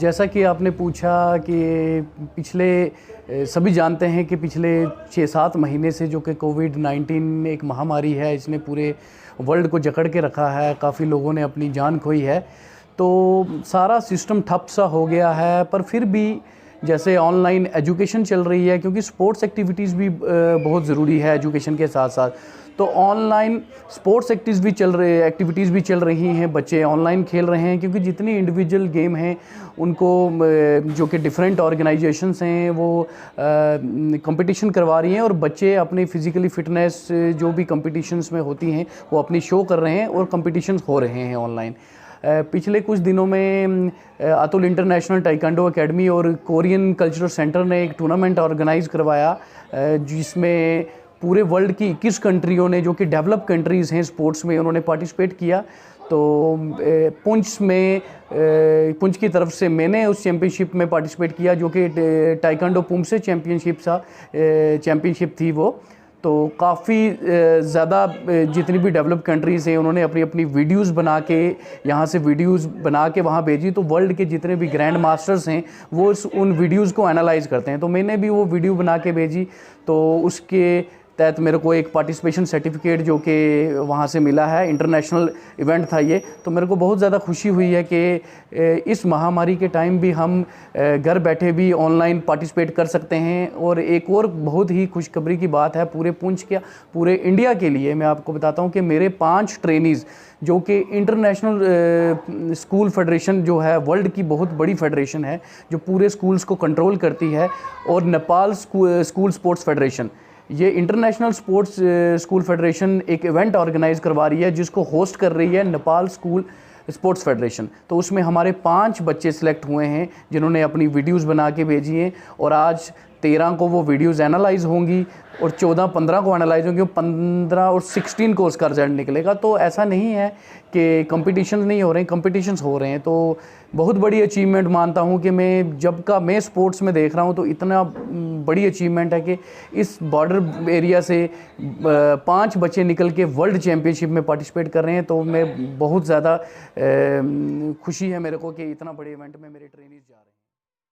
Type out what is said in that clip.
जैसा कि आपने पूछा कि सभी जानते हैं कि पिछले 6-7 महीने से जो कि कोविड-19 एक महामारी है, इसने पूरे वर्ल्ड को जकड़ के रखा है। काफ़ी लोगों ने अपनी जान खोई है, तो सारा सिस्टम ठप सा हो गया है। पर फिर भी जैसे ऑनलाइन एजुकेशन चल रही है, क्योंकि स्पोर्ट्स एक्टिविटीज़ भी बहुत ज़रूरी है एजुकेशन के साथ साथ, तो ऑनलाइन स्पोर्ट्स एक्टिविटीज़ भी चल रही हैं। बच्चे ऑनलाइन खेल रहे हैं, क्योंकि जितनी इंडिविजुअल गेम हैं उनको जो कि डिफरेंट ऑर्गेनाइजेशंस हैं वो कंपटीशन करवा रही हैं, और बच्चे अपनी फ़िज़िकली फ़िटनेस जो भी कंपटीशंस में होती हैं वो अपनी शो कर रहे हैं, और कंपटीशंस हो रहे हैं ऑनलाइन। पिछले कुछ दिनों में अतुल इंटरनेशनल टाइकांडो एकेडमी और कोरियन कल्चरल सेंटर ने एक टूर्नामेंट ऑर्गेनाइज़ करवाया, जिसमें पूरे वर्ल्ड की 21 कंट्रियों ने, जो कि डेवलप कंट्रीज़ हैं स्पोर्ट्स में, उन्होंने पार्टिसिपेट किया। तो पुंछ की तरफ से मैंने उस चैम्पियनशिप में पार्टिसिपेट किया, जो कि टाइकांडो पुमसे चैम्पियनशिप थी वो। तो काफ़ी ज़्यादा जितनी भी डेवलप कंट्रीज़ हैं उन्होंने अपनी अपनी वीडियोज़ बना के, यहाँ से वीडियोज़ बना के वहाँ भेजी। तो वर्ल्ड के जितने भी ग्रैंड मास्टर्स हैं वो उन वीडियोज़ को एनालाइज़ करते हैं। तो मैंने भी वो वीडियो बना के भेजी, तो उसके तहत मेरे को एक पार्टिसिपेशन सर्टिफिकेट जो कि वहाँ से मिला है। इंटरनेशनल इवेंट था ये, तो मेरे को बहुत ज़्यादा खुशी हुई है कि इस महामारी के टाइम भी हम घर बैठे भी ऑनलाइन पार्टिसिपेट कर सकते हैं। और एक और बहुत ही खुशखबरी की बात है पूरे पुंछ के, पूरे इंडिया के लिए मैं आपको बताता हूँ कि मेरे 5 ट्रेनीज़, जो कि इंटरनेशनल स्कूल फेडरेशन जो है, वर्ल्ड की बहुत बड़ी फेडरेशन है जो पूरे स्कूल्स को कंट्रोल करती है, और नेपाल स्कूल स्पोर्ट्स फेडरेशन, ये इंटरनेशनल स्पोर्ट्स स्कूल फेडरेशन एक इवेंट ऑर्गेनाइज़ करवा रही है, जिसको होस्ट कर रही है नेपाल स्कूल स्पोर्ट्स फेडरेशन। तो उसमें हमारे 5 बच्चे सिलेक्ट हुए हैं जिन्होंने अपनी वीडियोस बना के भेजी हैं, और आज 13 को वो वीडियोस एनालाइज होंगी, और 14-15 को एनालाइज होंगी, और 15 और 16 को उसका रिजल्ट निकलेगा। तो ऐसा नहीं है कि कंपटीशंस नहीं हो रहे हैं, कंपटीशंस हो रहे हैं। तो बहुत बड़ी अचीवमेंट मानता हूँ कि मैं स्पोर्ट्स में देख रहा हूँ, तो इतना बड़ी अचीवमेंट है कि इस बॉर्डर एरिया से 5 बच्चे निकल के वर्ल्ड चैम्पियनशिप में पार्टिसिपेट कर रहे हैं। तो मैं बहुत ज़्यादा खुशी है मेरे को कि इतना बड़े इवेंट में मेरे ट्रेनीज़ जा रहे हैं।